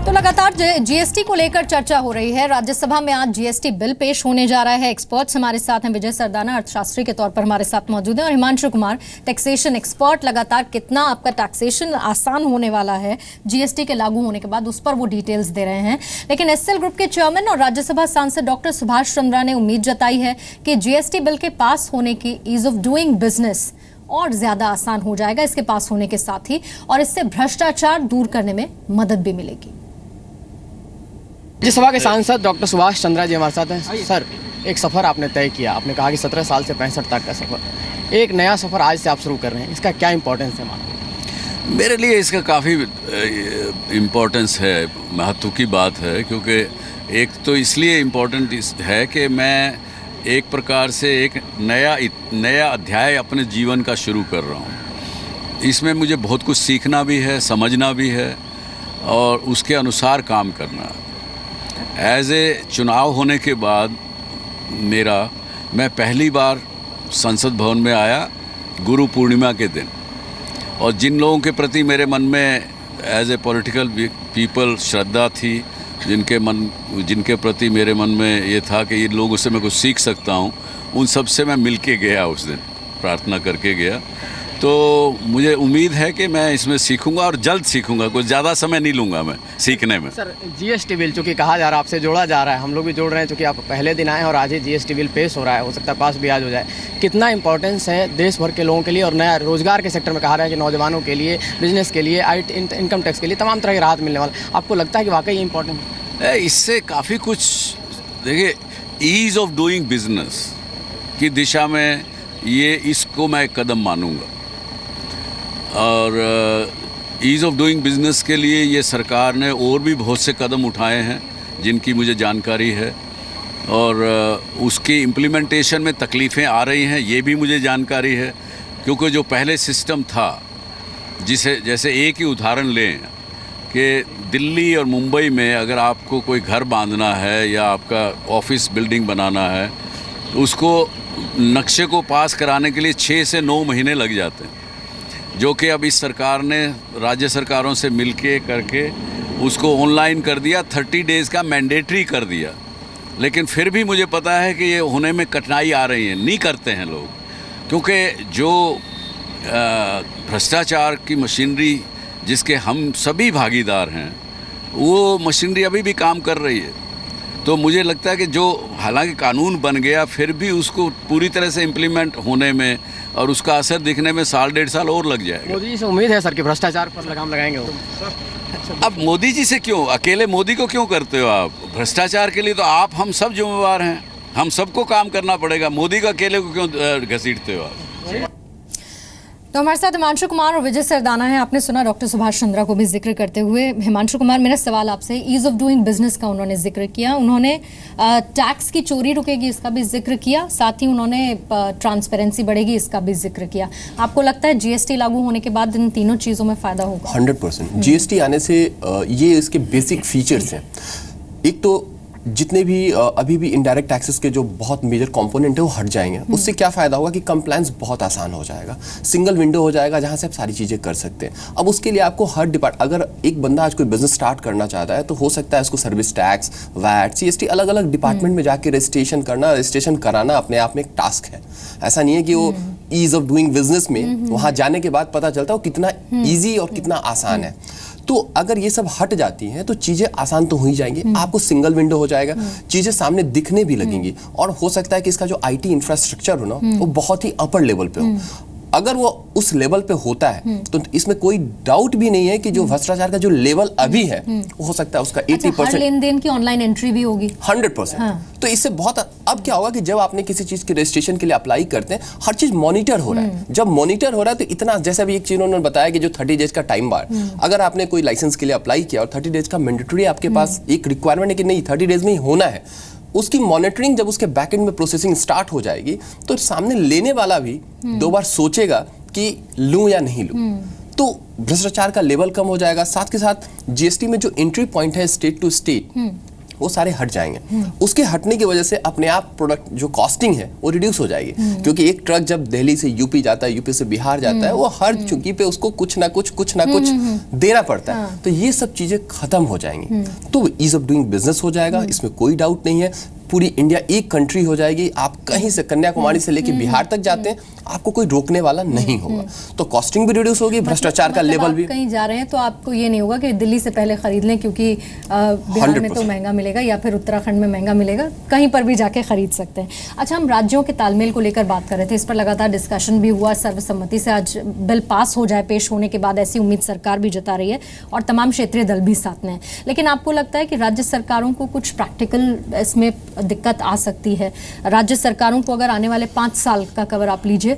तो लगातार जीएसटी को लेकर चर्चा हो रही है। राज्यसभा में आज जीएसटी बिल पेश होने जा रहा है। एक्सपर्ट्स हमारे साथ हैं, विजय सरदाना अर्थशास्त्री के तौर पर हमारे साथ मौजूद हैं और हिमांशु कुमार टैक्सेशन एक्सपर्ट। लगातार कितना आपका टैक्सेशन आसान होने वाला है जीएसटी के लागू होने के बाद, उस पर वो डिटेल्स दे रहे हैं। लेकिन एसएल ग्रुप के चेयरमैन और राज्यसभा सांसद डॉक्टर सुभाष चंद्रा ने उम्मीद जताई है कि जीएसटी बिल के पास होने की ईज ऑफ डूइंग बिजनेस और ज्यादा आसान हो जाएगा इसके पास होने के साथ ही, और इससे भ्रष्टाचार दूर करने में मदद भी मिलेगी। राज्यसभा के सांसद डॉक्टर सुभाष चंद्रा जी हमारे साथ हैं। सर, एक सफ़र आपने तय किया, आपने कहा कि 17 साल से 65 तक का सफ़र, एक नया सफ़र आज से आप शुरू कर रहे हैं, इसका क्या इंपॉर्टेंस है? मेरे लिए इसका काफ़ी इम्पोर्टेंस है, महत्व की बात है, क्योंकि एक तो इसलिए इम्पोर्टेंट है कि मैं एक प्रकार से एक नया अध्याय अपने जीवन का शुरू कर रहा हूँ। इसमें मुझे बहुत कुछ सीखना भी है, समझना भी है और उसके अनुसार काम करना है। एज ए चुनाव होने के बाद मैं पहली बार संसद भवन में आया गुरु पूर्णिमा के दिन, और जिन लोगों के प्रति मेरे मन में एज ए पॉलिटिकल पीपल श्रद्धा थी, जिनके प्रति मेरे मन में ये था कि ये लोगों से मैं कुछ सीख सकता हूँ, उन सब से मैं मिल के गया, उस दिन प्रार्थना करके गया। तो मुझे उम्मीद है कि मैं इसमें सीखूंगा और जल्द सीखूंगा, कुछ ज़्यादा समय नहीं लूँगा मैं सीखने में। सर, जीएसटी बिल चूँकि कहा जा रहा है, आपसे जोड़ा जा रहा है, हम लोग भी जोड़ रहे हैं, चूँकि आप पहले दिन आए हैं और आज ही जीएसटी बिल पेश हो रहा है, हो सकता है पास भी आज हो जाए। कितना इंपॉर्टेंस है देश भर के लोगों के लिए और नया रोजगार के सेक्टर में कहा रहा है कि नौजवानों के लिए, बिजनेस के लिए, इनकम टैक्स के लिए तमाम तरह की राहत मिलने वाला, आपको लगता है कि वाकई इंपॉर्टेंट है? इससे काफ़ी कुछ, देखिए, ईज़ ऑफ डूइंग बिजनेस की दिशा में इसको मैं एक कदम मानूंगा। और ईज़ ऑफ डूइंग बिज़नेस के लिए ये सरकार ने और भी बहुत से कदम उठाए हैं जिनकी मुझे जानकारी है, और उसकी इम्प्लीमेंटेशन में तकलीफ़ें आ रही हैं, ये भी मुझे जानकारी है। क्योंकि जो पहले सिस्टम था, जैसे एक ही उदाहरण लें कि दिल्ली और मुंबई में अगर आपको कोई घर बांधना है या आपका ऑफिस बिल्डिंग बनाना है, उसको नक्शे को पास कराने के लिए 6 से 9 महीने लग जाते हैं, जो कि अब इस सरकार ने राज्य सरकारों से मिलके करके उसको ऑनलाइन कर दिया, 30 डेज़ का मैंडेटरी कर दिया। लेकिन फिर भी मुझे पता है कि ये होने में कठिनाई आ रही है, नहीं करते हैं लोग, क्योंकि जो भ्रष्टाचार की मशीनरी जिसके हम सभी भागीदार हैं, वो मशीनरी अभी भी काम कर रही है। तो मुझे लगता है कि जो हालांकि कानून बन गया, फिर भी उसको पूरी तरह से इम्प्लीमेंट होने में और उसका असर दिखने में 1.5 साल और लग जाएगा। मोदी जी से उम्मीद है सर कि भ्रष्टाचार पर लगाम लगाएंगे वो? अब मोदी जी से क्यों, अकेले मोदी को क्यों करते हो आप? भ्रष्टाचार के लिए तो हम सब जिम्मेवार हैं, हम सबको काम करना पड़ेगा। मोदी को अकेले को क्यों घसीटते हो आप? तो हमारे साथ हिमांशु कुमार और विजय सरदाना है। आपने सुना डॉक्टर सुभाष चंद्रा को भी जिक्र करते हुए। हिमांशु कुमार, मेरा सवाल आपसे, ईज ऑफ डूइंग बिजनेस का उन्होंने जिक्र किया, उन्होंने टैक्स की चोरी रुकेगी इसका भी जिक्र किया, साथ ही उन्होंने ट्रांसपेरेंसी बढ़ेगी इसका भी जिक्र किया। आपको लगता है जीएसटी लागू होने के बाद इन तीनों चीज़ों में फ़ायदा होगा? 100%। जीएसटी आने से ये इसके बेसिक फीचर्स हैं। एक तो जितने भी अभी भी इनडायरेक्ट टैक्सेस के जो बहुत मेजर कंपोनेंट है वो हट जाएंगे। उससे क्या फ़ायदा होगा कि कंप्लायंस बहुत आसान हो जाएगा, सिंगल विंडो हो जाएगा जहां से आप सारी चीज़ें कर सकते हैं। अब उसके लिए आपको अगर एक बंदा आज कोई बिजनेस स्टार्ट करना चाहता है तो हो सकता है उसको सर्विस टैक्स, वैट, सीएसटी अलग अलग डिपार्टमेंट में जाके रजिस्ट्रेशन कराना अपने आप में एक टास्क है। ऐसा नहीं है कि वो ईज ऑफ डूइंग बिजनेस में वहां जाने के बाद पता चलता है वो कितना ईजी और कितना आसान है। तो अगर ये सब हट जाती हैं तो चीजें आसान तो हो ही जाएंगी, आपको सिंगल विंडो हो जाएगा, चीजें सामने दिखने भी लगेंगी, और हो सकता है कि इसका जो आईटी इंफ्रास्ट्रक्चर हो ना वो बहुत ही अपर लेवल पे हो। अगर वो उस लेवल पे होता है तो इसमें कोई डाउट भी नहीं है कि जो भ्रष्टाचार का जो लेवल अभी है वो हो सकता है उसका 80%। लेन देन की ऑनलाइन एंट्री भी होगी 100%। तो इससे बहुत, अब क्या होगा कि जब आपने किसी चीज के रजिस्ट्रेशन के लिए अप्लाई करते हैं, हर चीज मॉनिटर हो रहा है। जब मॉनिटर हो रहा है तो इतना, जैसे अभी एक चीज उन्होंने बताया कि जो 30 डेज का टाइम बार, अगर आपने कोई लाइसेंस के लिए अप्लाई किया और 30 डेज का मैंडेटरी आपके पास एक रिक्वायरमेंट है कि नहीं 30 डेज में ही होना है, उसकी मॉनिटरिंग जब उसके बैकएंड में प्रोसेसिंग स्टार्ट हो जाएगी तो सामने लेने वाला भी 2 बार सोचेगा कि लूं या नहीं लूं। तो भ्रष्टाचार का लेवल कम हो जाएगा। साथ के साथ जीएसटी में जो एंट्री पॉइंट है स्टेट टू स्टेट, वो सारे हट जाएंगे। उसके हटने की वजह से अपने आप प्रोडक्ट जो कॉस्टिंग है वो रिड्यूस हो जाएगी, क्योंकि एक ट्रक जब दिल्ली से यूपी जाता है, यूपी से बिहार जाता है, वो हर चुकी पे उसको कुछ ना कुछ देना पड़ता है। तो ये सब चीजें खत्म हो जाएंगी, तो ईज ऑफ डूइंग बिजनेस हो जाएगा, इसमें कोई डाउट नहीं है। पूरी इंडिया एक कंट्री हो जाएगी। आप कहीं से कन्याकुमारी से लेकर बिहार तक जाते हैं, आपको कोई रोकने वाला नहीं होगा। तो कॉस्टिंग भी रिड्यूस होगी, भ्रष्टाचार का लेवल भी। कहीं जा रहे हैं तो आपको ये नहीं होगा कि दिल्ली से पहले खरीद लें क्योंकि बिहार में तो महंगा मिलेगा या फिर उत्तराखंड में महंगा मिलेगा, कहीं पर भी जाके खरीद सकते हैं। अच्छा, हम राज्यों के तालमेल को लेकर बात कर रहे थे, इस पर लगातार डिस्कशन भी हुआ, सर्वसम्मति से आज बिल पास हो जाए पेश होने के बाद, ऐसी उम्मीद सरकार भी जता रही है और तमाम क्षेत्रीय दल भी साथ में हैं। लेकिन आपको लगता है कि राज्य सरकारों को कुछ प्रैक्टिकल इसमें दिक्कत आ सकती है? राज्य सरकारों को अगर आने वाले 5 साल का कवर आप लीजिए,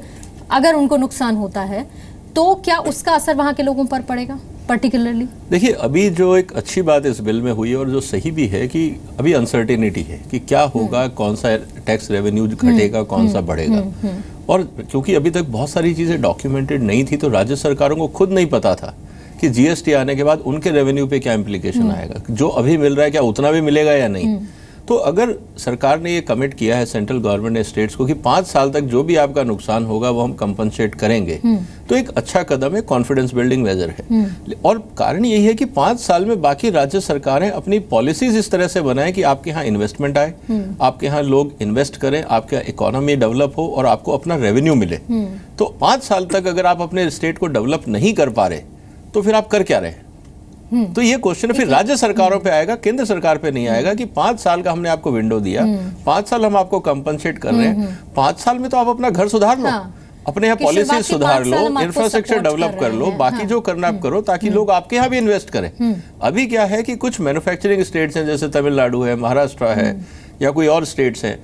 अगर उनको नुकसान होता है तो क्या उसका असर वहां के लोगों पर पड़ेगा पर्टिकुलरली? देखिए, अभी जो एक अच्छी बात इस बिल में हुई है और जो सही भी है कि अभी अनसर्टेनिटी है कि क्या होगा, कौन सा टैक्स रेवेन्यू घटेगा, कौन सा बढ़ेगा। और क्योंकि अभी तक बहुत सारी चीजें डॉक्यूमेंटेड नहीं थी, तो राज्य सरकारों को खुद नहीं पता था कि जीएसटी आने के बाद उनके रेवेन्यू पे क्या इम्प्लीकेशन आएगा, जो अभी मिल रहा है क्या उतना भी मिलेगा या नहीं। तो अगर सरकार ने ये कमिट किया है, सेंट्रल गवर्नमेंट ने स्टेट्स को, कि 5 साल तक जो भी आपका नुकसान होगा वो हम कंपनसेट करेंगे, तो एक अच्छा कदम है, कॉन्फिडेंस बिल्डिंग मेजर है। और कारण यही है कि 5 साल में बाकी राज्य सरकारें अपनी पॉलिसीज इस तरह से बनाएं कि आपके यहाँ इन्वेस्टमेंट आए, आपके यहाँ लोग इन्वेस्ट करें, आपका इकोनॉमी डेवलप हो और आपको अपना रेवेन्यू मिले। तो 5 साल तक अगर आप अपने स्टेट को डेवलप नहीं कर पा रहे तो फिर आप कर क्या रहे? तो ये क्वेश्चन फिर राज्य सरकारों पे आएगा, केंद्र सरकार पे नहीं आएगा कि 5 साल का हमने आपको विंडो दिया, 5 साल हम आपको कंपनसेट कर रहे हैं, 5 साल में तो आप अपना घर सुधार लो, अपने यहाँ पॉलिसी सुधार लो, इंफ्रास्ट्रक्चर डेवलप कर लो, बाकी जो करना आप करो, ताकि लोग आपके यहाँ भी इन्वेस्ट करें। अभी क्या है कि कुछ मैन्युफैक्चरिंग स्टेट्स हैं, जैसे तमिलनाडु है, महाराष्ट्र है या कोई और स्टेट्स हैं,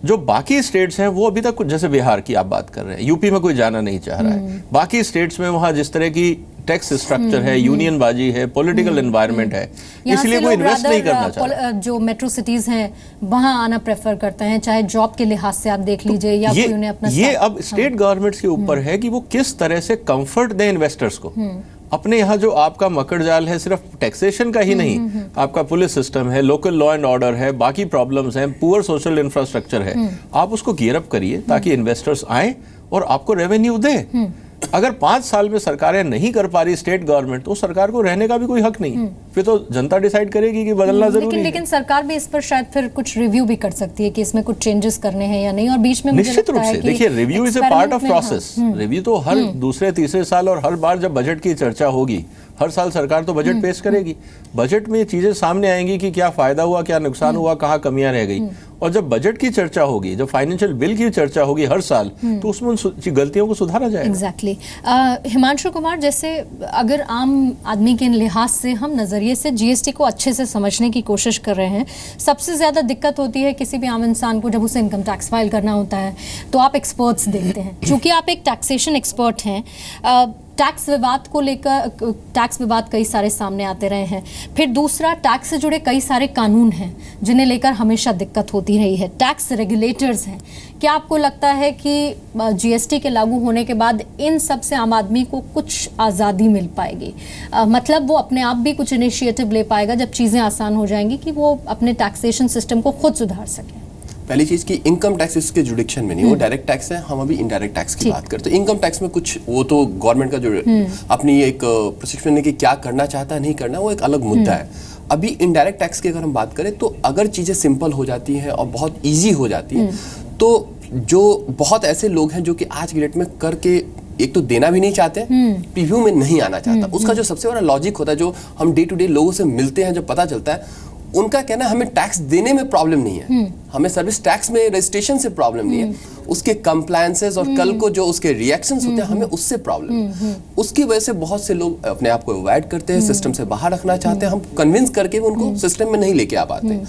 जो बाकी स्टेट्स हैं वो अभी तक कुछ, जैसे बिहार की आप बात कर रहे हैं, यूपी में कोई जाना नहीं चाह रहा है, बाकी स्टेट्स में वहाँ जिस तरह की टैक्स स्ट्रक्चर है, यूनियन बाजी है, पॉलिटिकल एनवायरनमेंट है, इसलिए कोई इन्वेस्ट नहीं करना चाहता। जो मेट्रो सिटीज हैं वहां आना प्रेफर करते हैं, चाहे जॉब के लिहाज से आप देख लीजिए या कोई उन्हें अपना। ये अब स्टेट गवर्नमेंट्स के ऊपर है कि वो किस तरह से कंफर्ट दें इन्वेस्टर्स को। अपने यहाँ जो आपका मकड़ जाल है, सिर्फ टैक्सेशन का ही नहीं, आपका पुलिस सिस्टम है, लोकल लॉ एंड ऑर्डर है, बाकी प्रॉब्लम्स हैं, पुअर सोशल इंफ्रास्ट्रक्चर है, आप उसको गियर अप करिए ताकि इन्वेस्टर्स आए और आपको रेवेन्यू दें। अगर 5 साल में सरकारें नहीं कर पा रही, स्टेट गवर्नमेंट, तो सरकार को रहने का भी कोई हक नहीं है। फिर तो जनता डिसाइड करेगी कि बदलना जरूरी है। लेकिन सरकार भी इस पर शायद फिर कुछ रिव्यू भी कर सकती है कि इसमें कुछ चेंजेस करने हैं या नहीं। और बीच में निश्चित रूप से देखिए, review is a part of process. Review तो हर दूसरे तीसरे साल और हर बार जब बजट की चर्चा होगी, हर साल सरकार तो बजट पेश करेगी, बजट में ये चीजें सामने आएंगी कि क्या फायदा हुआ, क्या नुकसान हुआ, कहाँ कमियां रह गई। और जब बजट की चर्चा होगी, जब फाइनेंशियल बिल की चर्चा होगी हर साल, तो उसमें उन गलतियों को सुधारा जाएगा। एग्जैक्टली। हिमांशु कुमार, जैसे अगर आम आदमी के लिहाज से हम नजरिए से जीएसटी को अच्छे से समझने की कोशिश कर रहे हैं, सबसे ज्यादा दिक्कत होती है किसी भी आम इंसान को जब उसे इनकम टैक्स फाइल करना होता है, तो आप एक्सपर्ट्स देखते हैं। चूंकि आप एक टैक्सेशन एक्सपर्ट हैं, टैक्स विवाद को लेकर, टैक्स विवाद कई सारे सामने आते रहे हैं। फिर दूसरा, टैक्स से जुड़े कई सारे कानून हैं जिन्हें लेकर हमेशा दिक्कत होती रही है, टैक्स रेगुलेटर्स हैं। क्या आपको लगता है कि जीएसटी के लागू होने के बाद इन सब से आम आदमी को कुछ आज़ादी मिल पाएगी? मतलब वो अपने आप भी कुछ इनिशिएटिव ले पाएगा जब चीज़ें आसान हो जाएंगी कि वो अपने टैक्सेशन सिस्टम को खुद सुधार सके? पहली चीज की इनकम टैक्स इसके जुडिक्शन में नहीं, वो डायरेक्ट टैक्स है। हम अभी इनडायरेक्ट टैक्स की बात करते हैं। इनकम टैक्स में कुछ, वो तो गवर्नमेंट का जो अपनी एक प्रशिक्षण है कि क्या करना चाहता है, नहीं करना, वो एक अलग मुद्दा है। अभी इनडायरेक्ट टैक्स की अगर हम बात करें, तो अगर चीजें सिंपल हो जाती हैं और बहुत ईजी हो जाती हैं, तो जो बहुत ऐसे लोग हैं जो कि आज की डेट में करके एक तो देना भी नहीं चाहते, प्रीव्यू में नहीं आना चाहता, उसका जो सबसे बड़ा लॉजिक होता है, जो हम डे टू डे लोगों से मिलते हैं, जो पता चलता है, उनका कहना है हमें टैक्स देने में प्रॉब्लम नहीं है, हमें सर्विस टैक्स में रजिस्ट्रेशन से प्रॉब्लम नहीं है, उसके कंप्लायंसेस और कल को जो उसके रिएक्शंस होते हैं, हमें उससे प्रॉब्लम है। उसकी वजह से बहुत से लोग अपने आप को अवॉइड करते हैं, सिस्टम से बाहर रखना चाहते हैं, हम कन्विंस करके भी उनको सिस्टम में नहीं लेके आ पाते।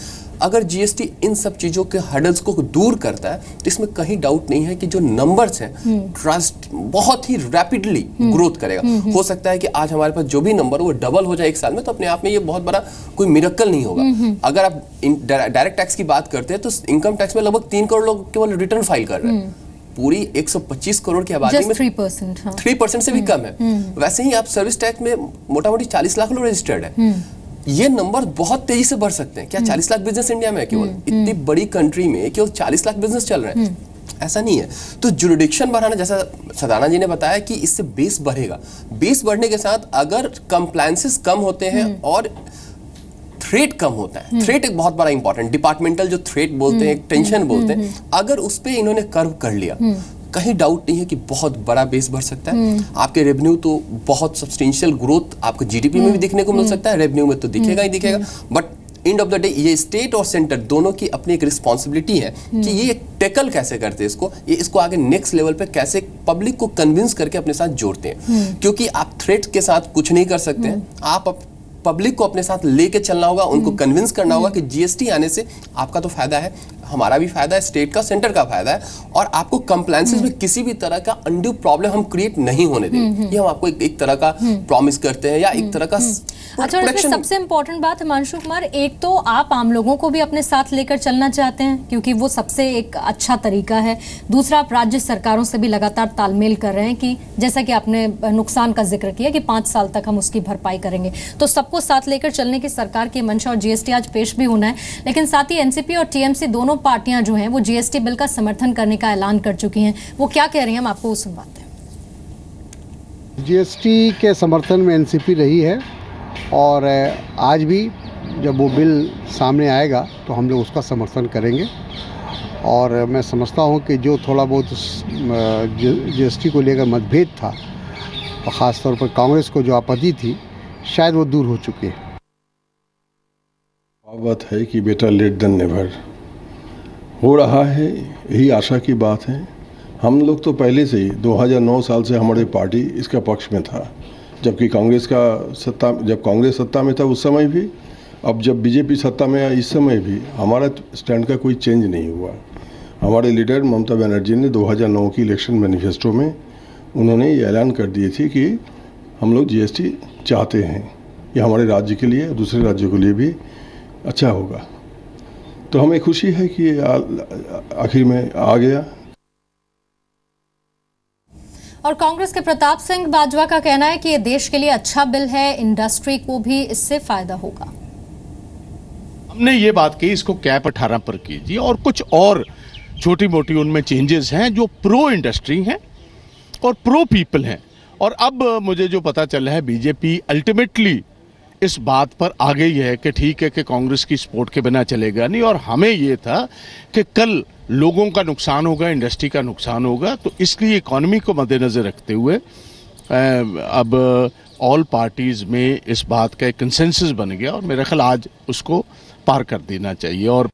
अगर जीएसटी इन सब चीजों के हर्डल्स को दूर करता है, तो इसमें कहीं डाउट नहीं है कि जो नंबर्स हैं, ट्रस्ट बहुत ही रैपिडली ग्रोथ करेगा। हो सकता है कि आज हमारे पास जो भी नंबर वो डबल हो जाए 1 साल में, तो अपने आप में ये बहुत बड़ा कोई मिरेकल नहीं होगा। अगर आप डायरेक्ट टैक्स की बात करते हैं, तो इनकम टैक्स में लगभग 3 करोड़ लोग केवल रिटर्न फाइल कर रहे हैं। पूरी 125 करोड़ की आबादी में 3% से भी कम है। वैसे ही आप सर्विस टैक्स में मोटा मोटी 40 लाख लोग रजिस्टर्ड है। ये नंबर बहुत तेजी से बढ़ सकते हैं। क्या 40 लाख बिजनेस इंडिया में है केवल? इतनी बड़ी कंट्री में केवल 40 लाख बिजनेस चल रहे हैं? ऐसा नहीं है। तो जुरिडिक्शन बढ़ाना, जैसा सदाना जी ने बताया कि इससे बेस बढ़ेगा। बेस बढ़ने के साथ अगर कंप्लायंसेस कम होते हैं और थ्रेट कम होता है, थ्रेट एक बहुत बड़ा इंपॉर्टेंट, डिपार्टमेंटल जो थ्रेट बोलते हैं, एक टेंशन बोलते हैं, अगर उस पे इन्होंने कर्व कर लिया, कहीं डाउट नहीं है कि बहुत बड़ा बेस बढ़ सकता है। आपके रेवेन्यू तो बहुत सब्सटेंशियल ग्रोथ आपको जीडीपी में भी दिखने को मिल सकता है, रेवेन्यू में तो दिखेगा ही दिखेगा। But end of the day ये स्टेट और सेंटर दोनों की अपनी एक रिस्पॉन्सिबिलिटी है कि ये टैकल कैसे करते हैं इसको, ये इसको आगे नेक्स्ट लेवल पे कैसे पब्लिक को कन्विंस करके अपने साथ जोड़ते हैं। क्योंकि आप थ्रेट के साथ कुछ नहीं कर सकते, आप पब्लिक को अपने साथ लेके चलना होगा, उनको कन्विंस करना होगा कि जीएसटी आने से आपका तो फायदा है, हमारा भी फायदा है, स्टेट का, सेंटर का फायदा है, और आपको कंप्लायंसेस में किसी भी तरह का अनड्यू प्रॉब्लम हम क्रिएट नहीं होने देंगे। ये हम आपको एक तरह का प्रॉमिस करते हैं या एक तरह का अच्छा, और इसमें सबसे इम्पोर्टेंट बात हिमांशु कुमार, एक तो आप आम लोगों को भी अपने साथ लेकर चलना चाहते हैं क्योंकि वो सबसे एक अच्छा तरीका है। दूसरा, आप राज्य सरकारों से भी लगातार तालमेल कर रहे हैं कि जैसा कि आपने नुकसान का जिक्र किया कि 5 साल तक हम उसकी भरपाई करेंगे, तो सबको साथ लेकर चलने की सरकार की मंशा, और जीएसटी आज पेश भी होना है। लेकिन साथ ही एनसीपी और टीएमसी दोनों पार्टियां जो हैं वो जीएसटी बिल का समर्थन करने का ऐलान कर चुकी हैं। वो क्या कह रही हैं, हम आपको वो सुनवाते हैं। जीएसटी के समर्थन में एनसीपी रही है, और आज भी जब वो बिल सामने आएगा तो हम लोग उसका समर्थन करेंगे। और मैं समझता हूँ कि जो थोड़ा बहुत जीएसटी को लेकर मतभेद था, और ख़ास तौर पर कांग्रेस को जो आपत्ति थी, शायद वो दूर हो चुकी है। बात है कि बेटर लेट देन नेवर हो रहा है, यही आशा की बात है। हम लोग तो पहले से ही 2009 साल से हमारी पार्टी इसका पक्ष में था, जबकि जब कांग्रेस सत्ता में था उस समय भी, अब जब बीजेपी सत्ता में आया इस समय भी हमारा स्टैंड का कोई चेंज नहीं हुआ। हमारे लीडर ममता बनर्जी ने 2009 की इलेक्शन मैनिफेस्टो में उन्होंने ये ऐलान कर दिए थे कि हम लोग जीएसटी चाहते हैं, ये हमारे राज्य के लिए, दूसरे राज्यों के लिए भी अच्छा होगा। तो हमें खुशी है कि आखिर में आ गया। और कांग्रेस के प्रताप सिंह बाजवा का कहना है कि ये देश के लिए अच्छा बिल है, इंडस्ट्री को भी इससे फायदा होगा। हमने ये बात की, इसको कैप 18 पर कीजिए, और कुछ और छोटी मोटी उनमें चेंजेस हैं जो प्रो इंडस्ट्री हैं और प्रो पीपल हैं। और अब मुझे जो पता चल रहा है, बीजेपी अल्टीमेटली इस बात पर आ गई है कि ठीक है कि कांग्रेस की सपोर्ट के बिना चलेगा नहीं, और हमें ये था कि कल लोगों का नुकसान होगा, इंडस्ट्री का नुकसान होगा, तो इसलिए इकॉनमी को मद्देनजर रखते हुए अब ऑल पार्टीज में इस बात का एक कंसेंसस बन गया, और मेरा ख्याल आज उसको पार कर देना चाहिए। और